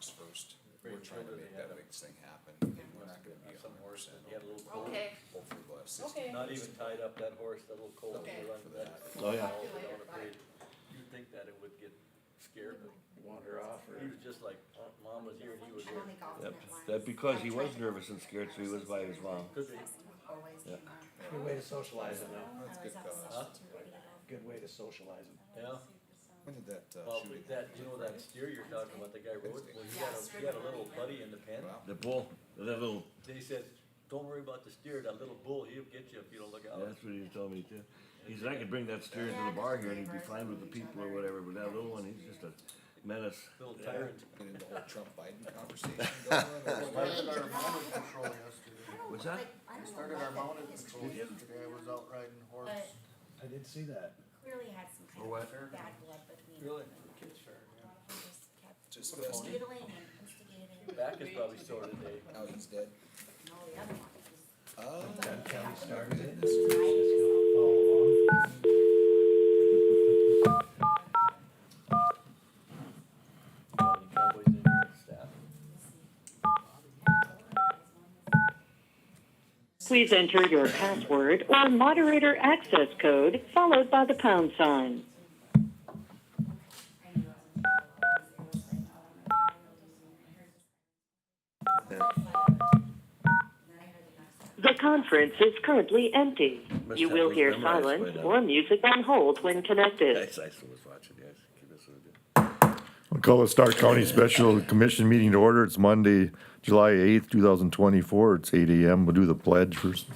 August first. Pretty We're trying to sure make they that had big thing happen, and we're not gonna be Some horse, 100%. he had a little colt, Okay, Hopefully we'll have 60. okay. not even tied up, that horse, that little colt. Okay. they run For that. that. Oh, yeah. all down the parade. You'd think that it would get scared, but Wander off he was just like, Mom was here and he was here. Yep, that because he was nervous and scared, so he was by his mom. Could be. Yeah. Good way to socialize them though. That's good cause. Huh? Good way to socialize them. Yeah, When did that, well, shooting? with that, you know that steer you're talking about, the guy rode, well, he had a little buddy in the pen. Wow. The bull, that little, They said, don't worry about the steer, that little bull, he'll get you if you don't look out. that's what he told me too. He said, I could bring that steer into the bar here and he'd be fine with the people or whatever, but that little one, he's just a menace. Little tyrant. Get into the whole Trump Biden conversation going on, or what? Started our mounted patrol yesterday. What's that? We started our mounted patrol yesterday. I was out riding horse. I did see that. Clearly had some kind Or what? of bad blood between them. Really? and Kids fair, yeah. he just kept Just festive. Noodling and instigating. Back is probably sore today. Now he's dead. No, the other one was Oh. Dunn County started it. riding. Follow along. Got any cowboys in your staff? Please enter your password or moderator access code followed by the pound sign. The conference is currently empty. Must You have will those hear memorized by silence now. or music on hold when connected. Yes, I still was watching, yes. Keep this one good. We'll call the Stark County Special Commission meeting to order. It's Monday, July 8th, 2024. It's 8 a.m. We'll do the pledge first.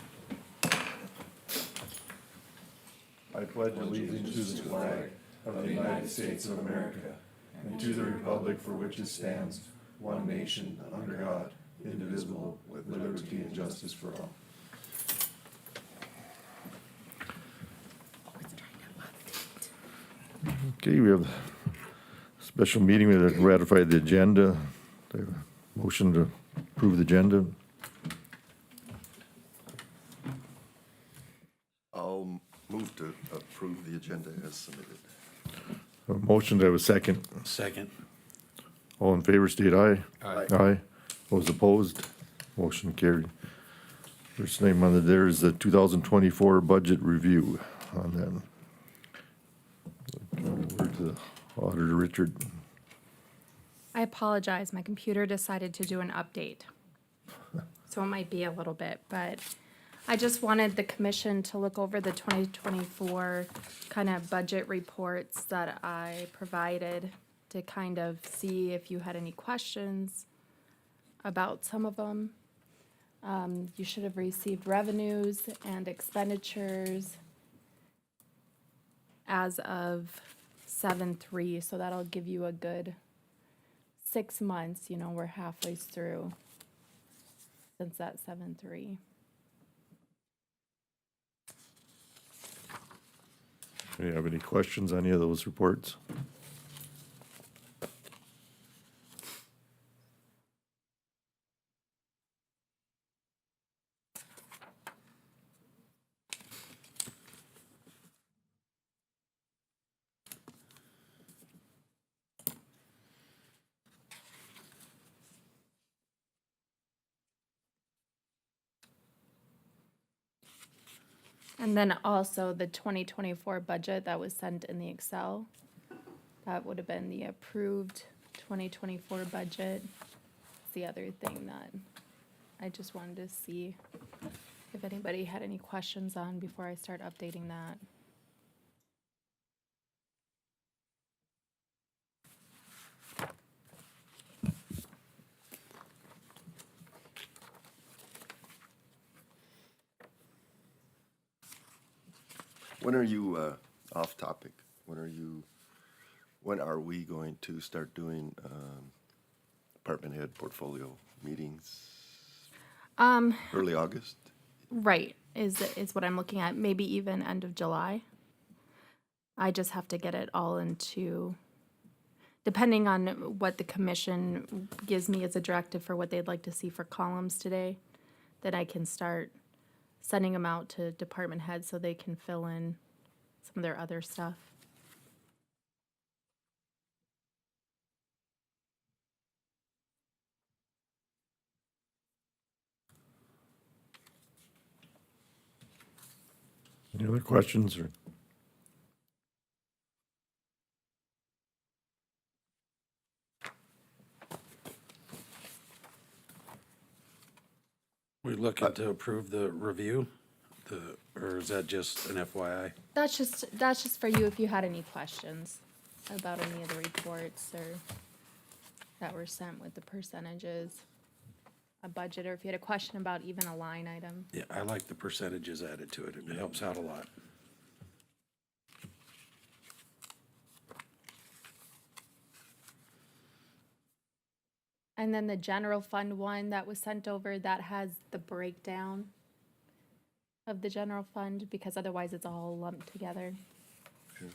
I pledge allegiance to the flag of the United States of America and to the republic for which it stands, one nation, under God, indivisible, with liberty and justice for all. Okay, we have a special meeting. We have to ratify the agenda. Do I have a motion to approve the agenda. I'll move to approve the agenda as submitted. A motion to have a second. Second. All in favor, state aye. Aye. Aye. Those opposed, motion carried. First name on there is the 2024 budget review on that. Over to the Auditor Richard. I apologize, my computer decided to do an update. So it might be a little bit, but I just wanted the commission to look over the 2024 kind of budget reports that I provided to kind of see if you had any questions about some of them. You should have received revenues and expenditures as of 7/3, so that'll give you a good 6 months, we're halfway through since that 7/3. Do you have any questions on any of those reports? And then also the 2024 budget that was sent in the Excel. That would have been the approved 2024 budget. It's the other thing that I just wanted to see if anybody had any questions on before I start updating that. When are you, off topic, when are we going to start doing department head portfolio meetings? Early August? Right, is what I'm looking at, maybe even end of July. I just have to get it all into, depending on what the commission gives me as a directive for what they'd like to see for columns today, then I can start sending them out to department heads so they can fill in some of their other stuff. Any other questions or? We looking to approve the review, or is that just an FYI? That's just for you if you had any questions about any of the reports or that were sent with the percentages, a budget, or if you had a question about even a line item. Yeah, I like the percentages added to it. It helps out a lot. And then the general fund one that was sent over, that has the breakdown of the general fund, because otherwise it's all lumped together. Sure.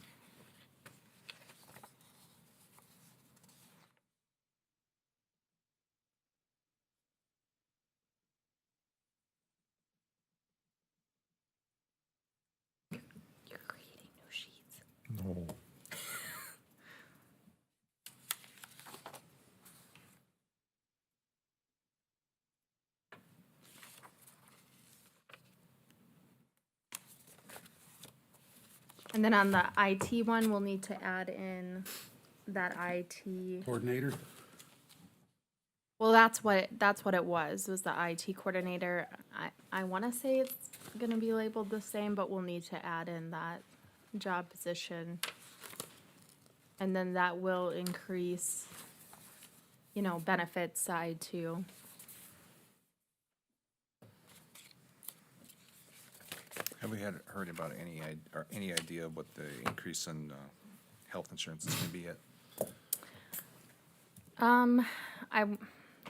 You're creating new sheets. No. And then on the IT one, we'll need to add in that IT. Coordinator? Well, that's what it was the IT coordinator. I want to say it's gonna be labeled the same, but we'll need to add in that job position. And then that will increase, benefits side too. Have we heard about any idea what the increase in health insurance is gonna be yet?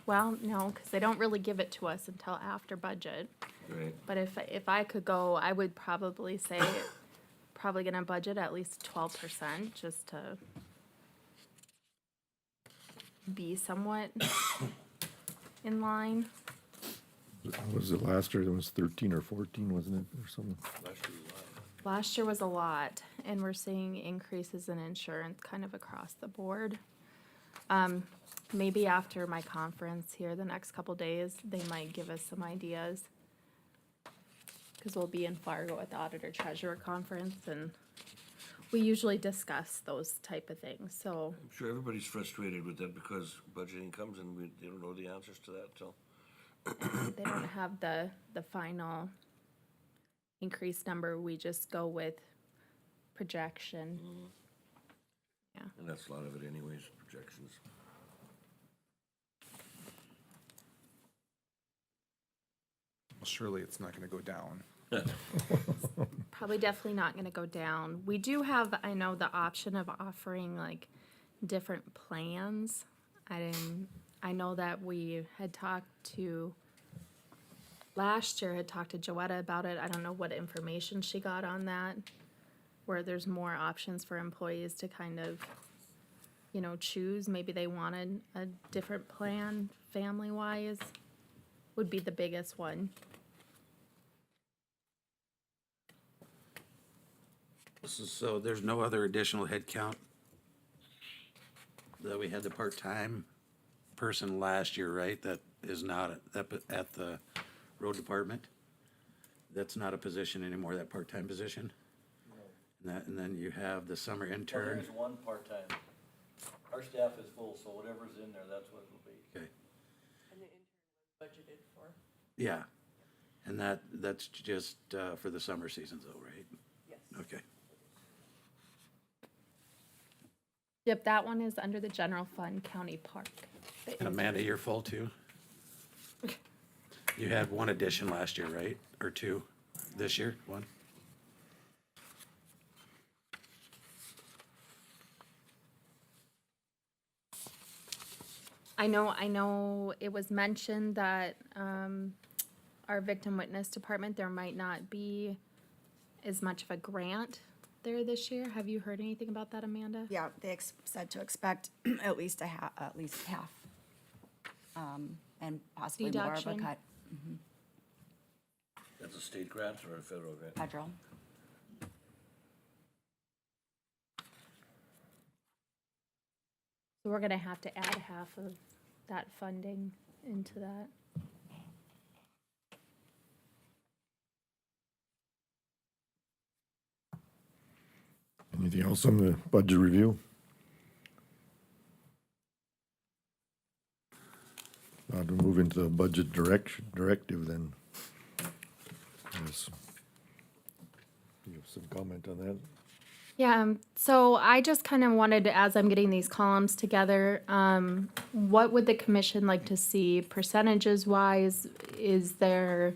Well, no, because they don't really give it to us until after budget. Right. But if I could go, I would probably say probably gonna budget at least 12% just to be somewhat in line. Was it last year? It was 13 or 14, wasn't it, or something? Last year was a lot, and we're seeing increases in insurance kind of across the board. Maybe after my conference here the next couple days, they might give us some ideas. Because we'll be in Fargo at the Auditor Treasurer Conference, and we usually discuss those type of things, so. I'm sure everybody's frustrated with that because budgeting comes and they don't know the answers to that till. They don't have the final increase number, we just go with projection. Yeah. And that's a lot of it anyways, projections. Well, surely it's not gonna go down. Probably definitely not gonna go down. We do have, I know, the option of offering like different plans. I know that we had talked to, last year had talked to Joetta about it. I don't know what information she got on that, where there's more options for employees to kind of, choose. Maybe they wanted a different plan, family-wise, would be the biggest one. So there's no other additional headcount that we had the part-time person last year, right? That is not at the road department? That's not a position anymore, that part-time position? And then you have the summer Well, intern. there's one part-time. Our staff is full, so whatever's in there, that's what it'll be. Okay, And the intern was budgeted for. yeah. And that's just for the summer seasons though, right? Yes. Okay. Yep, that one is under the general fund, county park. And Amanda, you're full too? You had one addition last year, right? Or two this year? One? I know it was mentioned that, our victim witness department, there might not be as much of a grant there this year. Have you heard anything about that, Amanda? Yeah, they said to expect at least half. And possibly more of a Deduction. cut, That's a state grant or a federal grant? federal. So we're gonna have to add half of that funding into that. Anything else on the budget review? To move into the budget directive then. Yes. You have some comment on that? Yeah, so I just kind of wanted to, as I'm getting these columns together, what would the commission like to see percentages wise? Is there,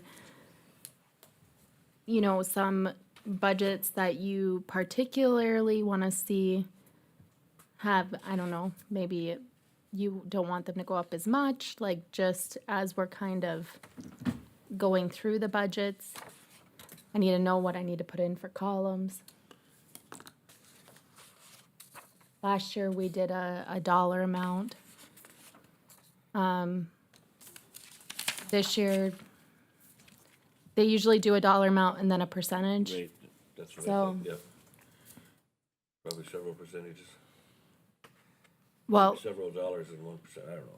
you know, some budgets that you particularly want to see have, I don't know, maybe you don't want them to go up as much, like just as we're kind of going through the budgets? I need to know what I need to put in for columns. Last year, we did a dollar amount. This year, they usually do a dollar amount and then a percentage. Right, that's what I So- think, yep. Probably several percentages, Well, several dollars and 1%, I don't know.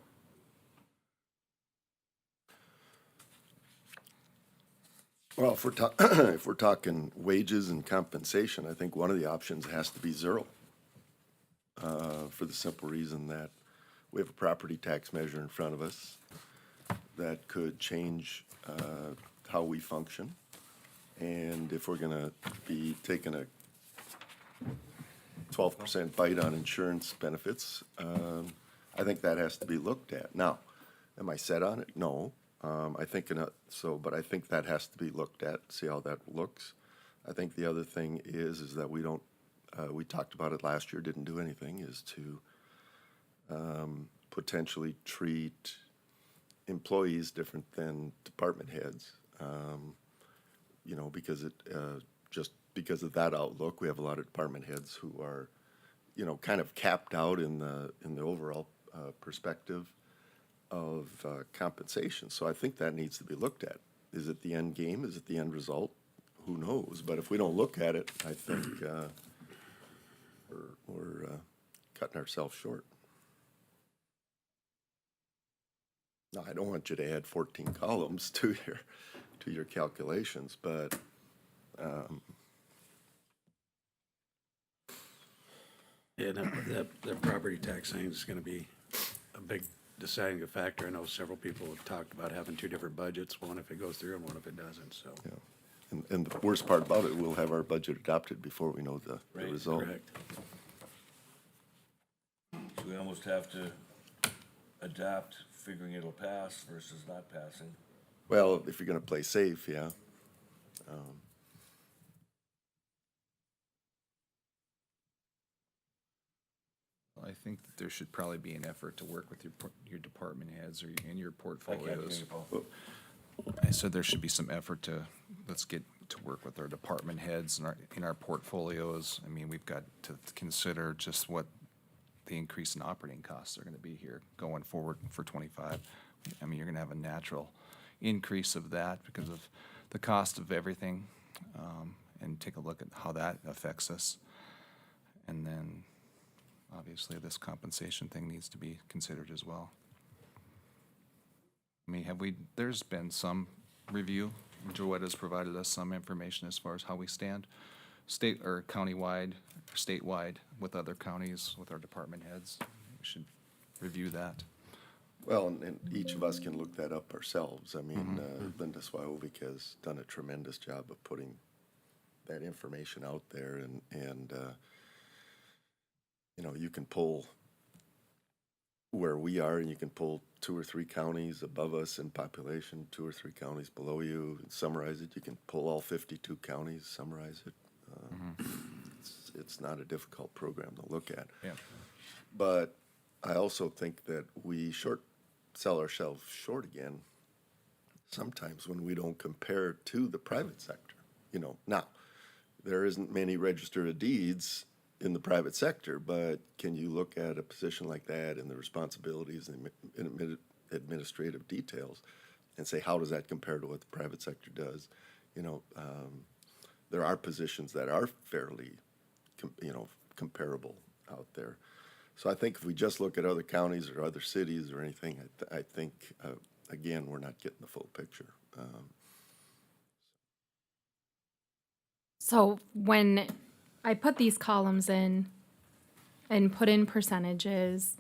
Well, if we're talking wages and compensation, I think one of the options has to be zero. For the simple reason that we have a property tax measure in front of us that could change how we function. And if we're gonna be taking a 12% bite on insurance benefits, I think that has to be looked at. Now, am I set on it? No. I think, but I think that has to be looked at, see how that looks. I think the other thing is that we don't, we talked about it last year, didn't do anything, is to potentially treat employees different than department heads. You know, because just because of that outlook, we have a lot of department heads who are, you know, kind of capped out in the overall perspective of compensation. So I think that needs to be looked at. Is it the end game? Is it the end result? Who knows? But if we don't look at it, I think we're cutting ourselves short. Now, I don't want you to add 14 columns to your calculations, but Yeah, that property tax thing is gonna be a big deciding factor. I know several people have talked about having two different budgets, one if it goes through and one if it doesn't, so. yeah. And the worst part about it, we'll have our budget adopted before we know the result. Correct. So we almost have to adapt, figuring it'll pass versus not passing. Well, if you're gonna play safe, yeah. I think that there should probably be an effort to work with your department heads or in your I can't hear portfolios. you, Paul. I said there should be some effort let's get to work with our department heads in our portfolios. I mean, we've got to consider just what the increase in operating costs are gonna be here going forward for 25. I mean, you're gonna have a natural increase of that because of the cost of everything, and take a look at how that affects us. And then, obviously, this compensation thing needs to be considered as well. I mean, there's been some review. Joette has provided us some information as far as how we stand, state or countywide, statewide, with other counties, with our department heads. We should review that. Well, and each of us can look that up ourselves. I mean, Linda Swajovic has done a tremendous job of putting that information out there, and you know, you can pull where we are, and you can pull 2 or 3 counties above us in population, 2 or 3 counties below you, and summarize it. You can pull all 52 counties, summarize it. It's not a difficult program to look at. Yeah. But I also think that we sell ourselves short again sometimes when we don't compare to the private sector. You know, now, there isn't many register of deeds in the private sector, but can you look at a position like that and the responsibilities and administrative details and say, how does that compare to what the private sector does? You know, there are positions that are fairly, comparable out there. So I think if we just look at other counties or other cities or anything, I think, again, we're not getting the full picture. so when I put these columns in and put in percentages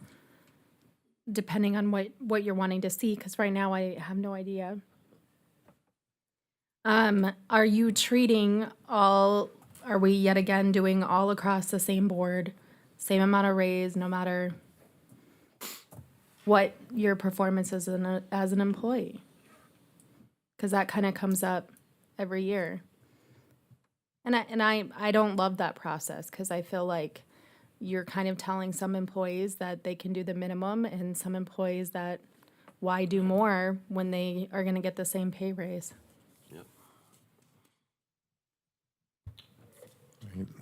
depending on what you're wanting to see, because right now I have no idea. Are you treating all, are we yet again doing all across the same board, same amount of raise, no matter what your performance is as an employee? Because that kind of comes up every year. And I don't love that process, because I feel like you're kind of telling some employees that they can do the minimum and some employees that why do more when they are going to get the same pay raise.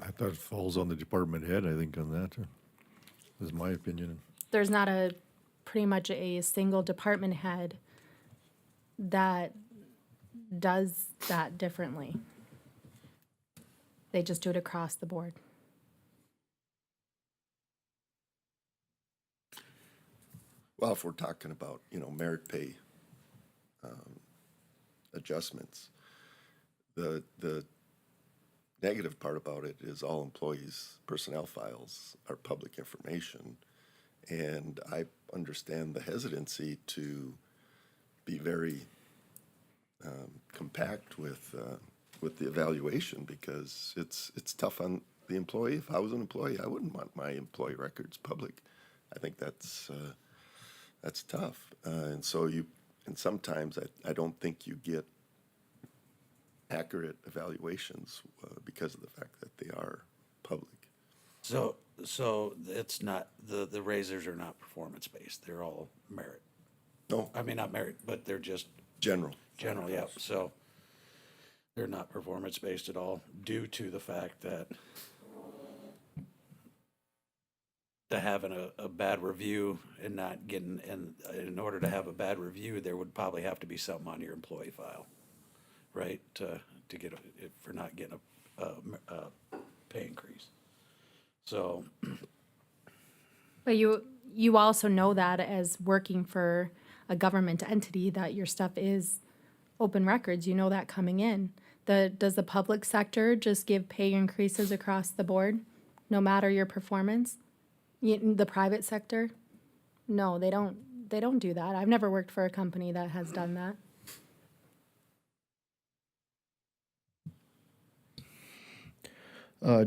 I thought it falls on the department head, I think, on that, is my opinion. There's not pretty much a single department head that does that differently. They just do it across the board. Well, if we're talking about, merit pay adjustments, the negative part about it is all employees' personnel files are public information. And I understand the hesitancy to be very compact with the evaluation, because it's tough on the employee. If I was an employee, I wouldn't want my employee records public. I think that's tough. And sometimes I don't think you get accurate evaluations because of the fact that they are public. So it's not, the raisers are not performance-based, they're all merit. No, I mean, not merit, but they're just general. general, yeah, so they're not performance-based at all, due to the fact that to having a bad review and not getting, and in order to have a bad review, there would probably have to be something on your employee file, right, to get, for not getting a pay increase. So, But you also know that as working for a government entity that your stuff is open records. You know that coming in. Does the public sector just give pay increases across the board, no matter your performance? The private sector? No, they don't. They don't do that. I've never worked for a company that has done that.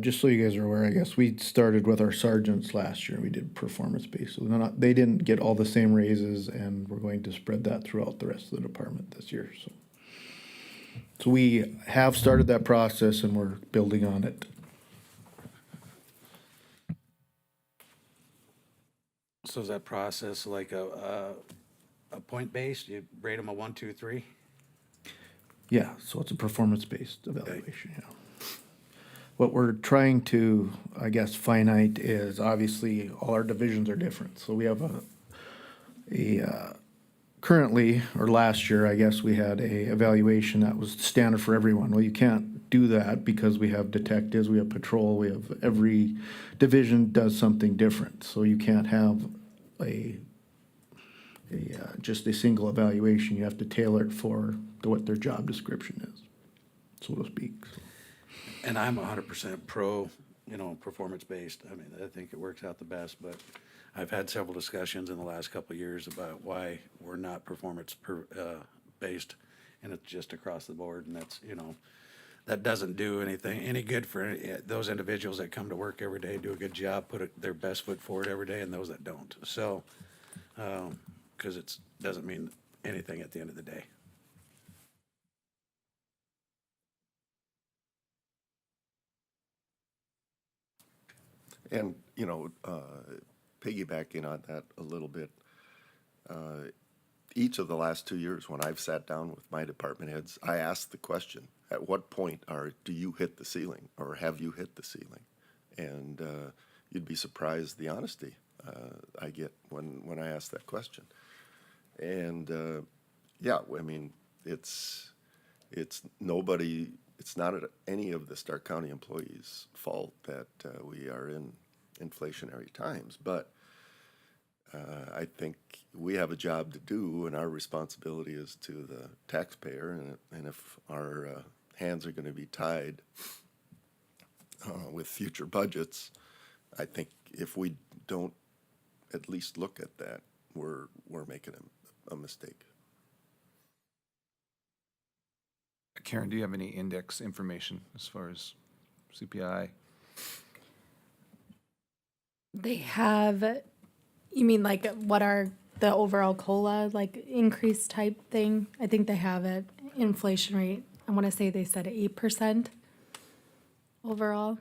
Just so you guys are aware, I guess, we started with our sergeants last year. We did performance-based. So they didn't get all the same raises, and we're going to spread that throughout the rest of the department this year. So we have started that process, and we're building on it. so is that process like a point-based? You rate them a 1, 2, 3? Yeah, so it's a performance-based evaluation, yeah. What we're trying to, I guess, finite is obviously all our divisions are different. So we have currently, or last year, I guess, we had a evaluation that was standard for everyone. Well, you can't do that because we have detectives, we have patrol, we have, every division does something different. So you can't have just a single evaluation. You have to tailor it for what their job description is, so to speak. So. And I'm 100% pro, performance-based. I mean, I think it works out the best, but I've had several discussions in the last couple of years about why we're not performance-based, and it's just across the board, and that's, that doesn't do any good for those individuals that come to work every day, do a good job, put their best foot forward every day, and those that don't. So, because it doesn't mean anything at the end of the day. And, piggybacking on that a little bit, each of the last 2 years when I've sat down with my department heads, I asked the question, at what point do you hit the ceiling, or have you hit the ceiling? And you'd be surprised the honesty I get when I ask that question. And yeah, I mean, it's not any of the Stark County employees' fault that we are in inflationary times, but I think we have a job to do, and our responsibility is to the taxpayer, and if our hands are going to be tied with future budgets, I think if we don't at least look at that, we're making a mistake. Karen, do you have any index information as far as CPI? They have, you mean like what are the overall COLA, like increase type thing? I think they have it, inflation rate, I want to say they said 8% overall.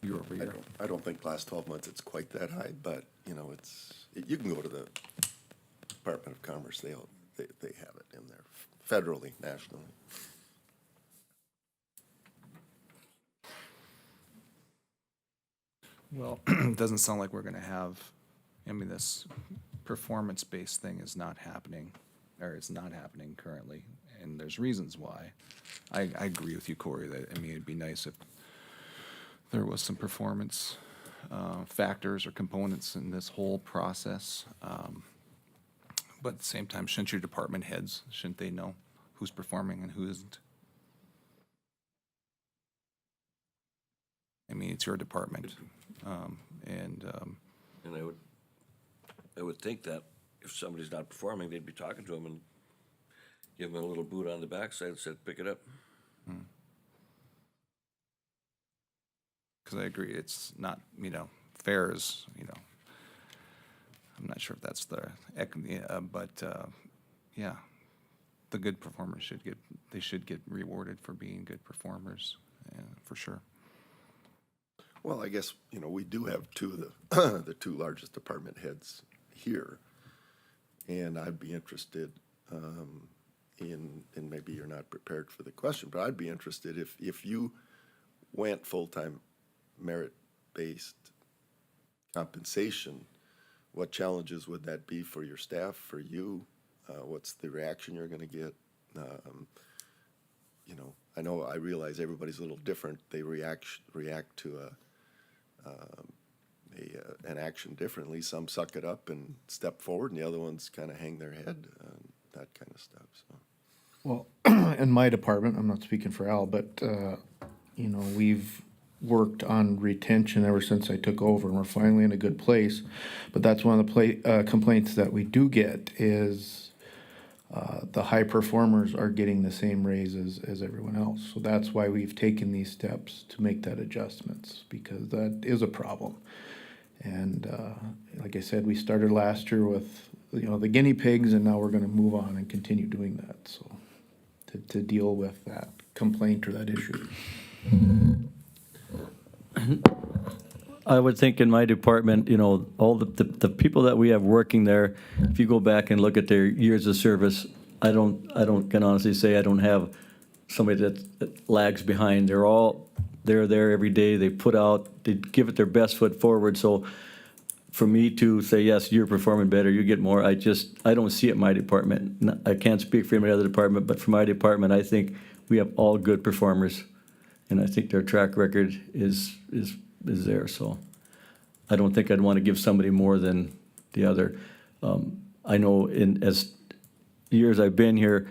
Year over year? I don't think last 12 months it's quite that high, but, you know, you can go to the Department of Commerce, they have it in there, federally, nationally. Well, it doesn't sound like we're gonna have, I mean, this performance-based thing is not happening, or it's not happening currently, and there's reasons why. I agree with you, Corey, that, I mean, it'd be nice if there was some performance factors or components in this whole process. But at the same time, shouldn't your department heads, shouldn't they know who's performing and who isn't? I mean, it's your department. And I would think that if somebody's not performing, they'd be talking to them and give them a little boot on the backside and said, pick it up. because I agree, it's not, fair is, I'm not sure if that's the, but, yeah, the good performers should get rewarded for being good performers, for sure. Well, I guess, we do have two of the two largest department heads here. And I'd be interested and maybe you're not prepared for the question, but I'd be interested if you went full-time merit-based compensation, what challenges would that be for your staff, for you? What's the reaction you're gonna get? I realize everybody's a little different. They react to an action differently. Some suck it up and step forward, and the other ones kind of hang their head, that kind of stuff. So. Well, in my department, I'm not speaking for Al, but, we've worked on retention ever since I took over, and we're finally in a good place. But that's one of the complaints that we do get is the high performers are getting the same raises as everyone else. So that's why we've taken these steps to make that adjustments, because that is a problem. And like I said, we started last year with, the guinea pigs, and now we're gonna move on and continue doing that, so, to deal with that complaint or that issue. I would think in my department, all the people that we have working there, if you go back and look at their years of service, I can honestly say I don't have somebody that lags behind. They're there every day, they give it their best foot forward. So for me to say, yes, you're performing better, you get more, I don't see it in my department. I can't speak for any other department, but for my department, I think we have all good performers. And I think their track record is there, so I don't think I'd want to give somebody more than the other. I know as years I've been here,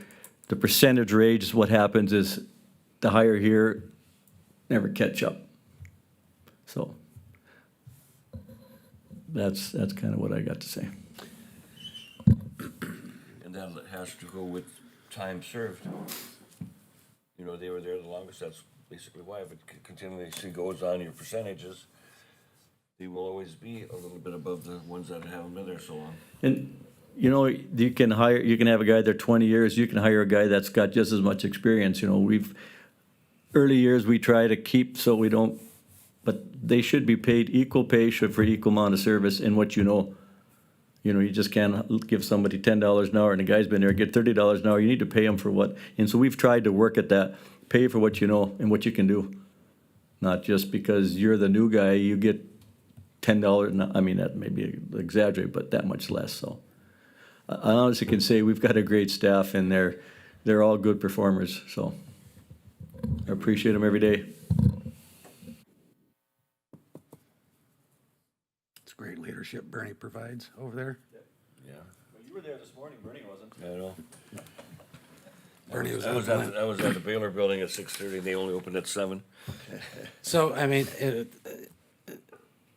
the percentage raise, what happens is the higher here never catch up. So that's kind of what I got to say. And that has to go with time served. They were there the longest, that's basically why. If it continuously goes on your percentages, they will always be a little bit above the ones that haven't been there so long. And, you can have a guy there 20 years, you can hire a guy that's got just as much experience. Early years we try to keep so we don't, but they should be paid equal pay for equal amount of service in what you know. You just can't give somebody $10 an hour and the guy's been there, get $30 an hour, you need to pay him for what. And so we've tried to work at that, pay for what you know and what you can do. Not just because you're the new guy, you get $10, I mean, that may be exaggerated, but that much less, so. I honestly can say we've got a great staff and they're all good performers, so. I appreciate them every day. It's great leadership Bernie provides over there. Yeah. You were there this morning, Bernie wasn't. I know. Bernie was I on was the at, I was at the Baylor building at 6:30, and they only opened at 7. So, I mean,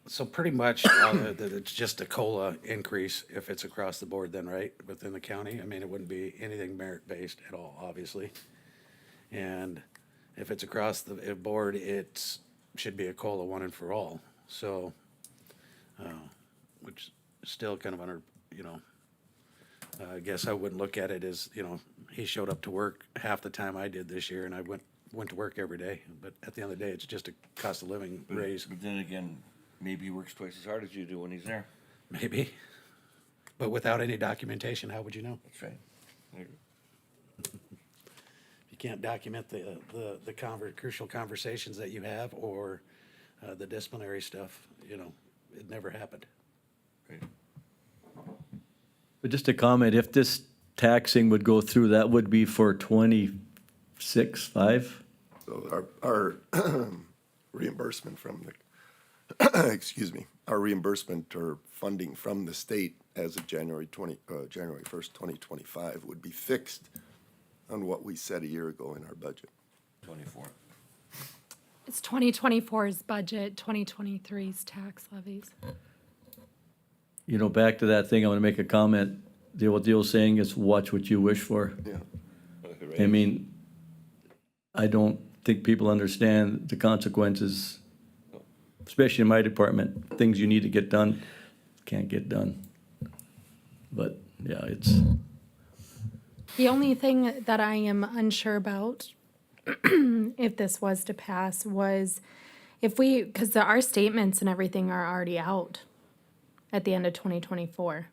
so pretty much, it's just a COLA increase if it's across the board then, right, within the county? I mean, it wouldn't be anything merit-based at all, obviously. And if it's across the board, should be a COLA one and for all, so, which is still kind of under, you know, I guess I wouldn't look at it as, you know, he showed up to work half the time I did this year, and I went to work every day, but at the end of the day, it's just a cost of living raise, But then again, maybe he works twice as hard as you do when he's there. maybe. But without any documentation, how would you know? That's right. If you can't document the crucial conversations that you have or the disciplinary stuff, you know, it never happened. Right. But just a comment, if this taxing would go through, that would be for 26, 5? So our reimbursement from the, excuse me, our reimbursement or funding from the state as of January 1st, 2025 would be fixed on what we said a year ago in our budget. 24. It's 2024's budget, 2023's tax levies. You know, back to that thing, I want to make a comment. What the old saying is, watch what you wish for. Yeah. I mean, I don't think people understand the consequences, especially in my department. Things you need to get done, can't get done. But, yeah, it's, The only thing that I am unsure about, if this was to pass, was because our statements and everything are already out at the end of 2024.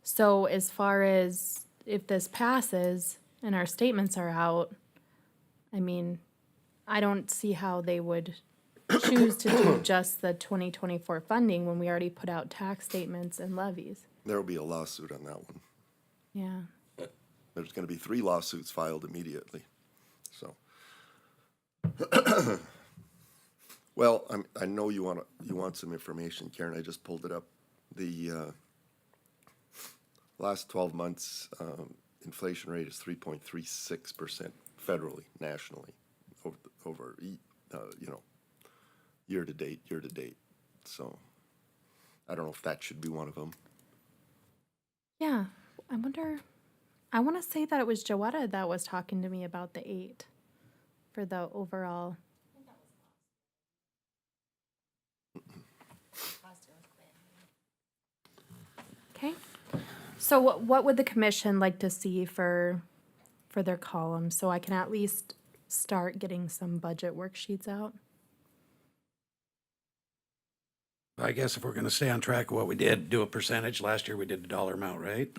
So as far as if this passes and our statements are out, I mean, I don't see how they would choose to do just the 2024 funding when we already put out tax statements and levies. There'll be a lawsuit on that one. Yeah. There's gonna be 3 lawsuits filed immediately, so. Well, I know you want some information, Karen, I just pulled it up. The, last 12 months, inflation rate is 3.36% federally, nationally, over, you know, year to date. So, I don't know if that should be one of them. Yeah, I wonder, I want to say that it was Joetta that was talking to me about the 8 for the overall. Okay, so what would the commission like to see for their columns, so I can at least start getting some budget worksheets out? I guess if we're gonna stay on track of what we did, do a percentage. Last year we did a dollar amount, right?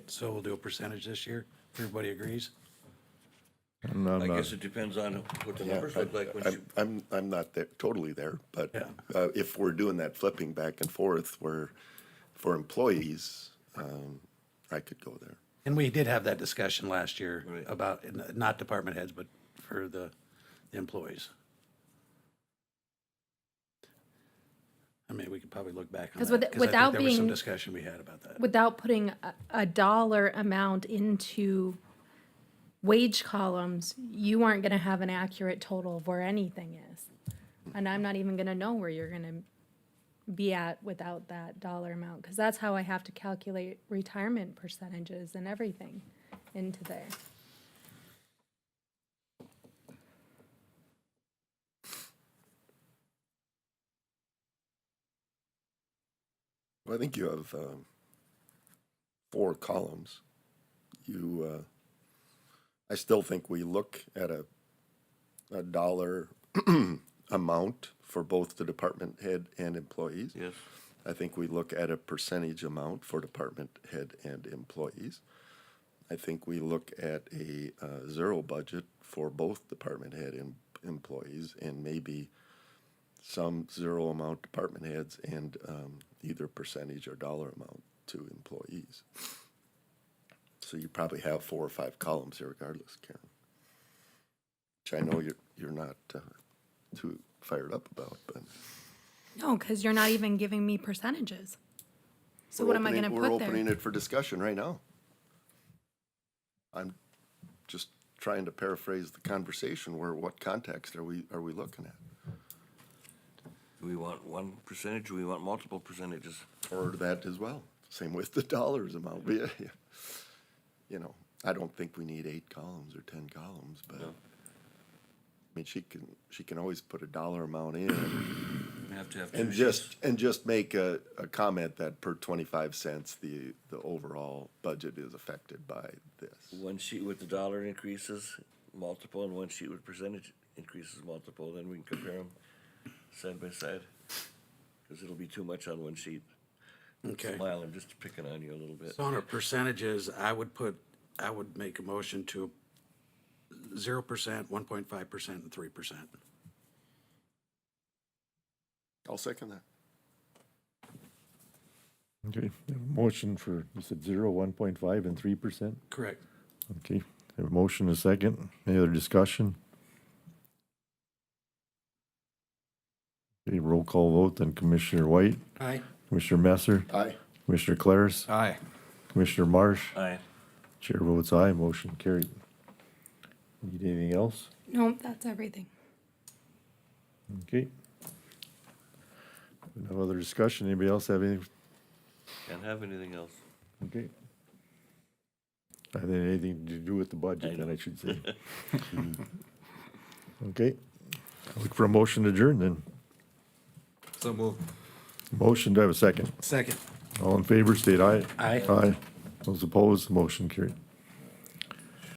So we'll do a percentage this year, if everybody agrees. I guess it depends on what the numbers look like when you. I'm not there, totally there, but Yeah. if we're doing that flipping back and forth where, for employees, I could go there. And we did have that discussion last year Right. about, not department heads, but for the employees. I mean, we could probably look back on 'Cause that, with- 'cause I without think there was some being- discussion we had about that. Without putting a dollar amount into wage columns, you aren't gonna have an accurate total of where anything is. And I'm not even gonna know where you're gonna be at without that dollar amount, because that's how I have to calculate retirement percentages and everything into there. Well, I think you have 4 columns. I still think we look at a dollar amount for both the department head and employees. Yes. I think we look at a percentage amount for department head and employees. I think we look at a 0 budget for both department head and employees, and maybe some 0 amount department heads and either percentage or dollar amount to employees. So you probably have 4 or 5 columns here regardless, Karen. Which I know you're not too fired up about, but. No, because you're not even giving me percentages. So what am I gonna We're put opening there? it for discussion right now. I'm just trying to paraphrase the conversation, where, what context are we looking at? Do we want one percentage, do we want multiple percentages? Or that as well, same with the dollars amount, but, yeah, you know, I don't think we need 8 columns or 10 columns, but, No. I mean, she can always put a dollar amount in We have to have two and sheets. just make a comment that per 25 cents, the overall budget is affected by this. One sheet with the dollar increases, multiple, and one sheet with percentage increases, multiple, then we can compare them side by side. Cause it'll be too much on one sheet. Okay. Smile, I'm just picking on you a little bit. So on our percentages, I would make a motion to 0%, 1.5%, and 3%. I'll second that. Okay, we have a motion for, you said 0, 1.5, and 3%? Correct. Okay, have a motion, a second. Any other discussion? Okay, roll call vote, then Commissioner White, Aye. Commissioner Messer, Aye. Commissioner Claris, Aye. Commissioner Marsh. Aye. Chair votes aye, motion carried. Need anything else? No, that's everything. Okay. No other discussion, anybody else have anything? Can't have anything else. Okay. I think anything to do with the budget, then I should say. Okay, look for a motion to adjourn then. So move. Motion, do I have a second? Second. All in favor, state aye. Aye. Aye. Those opposed, motion carried.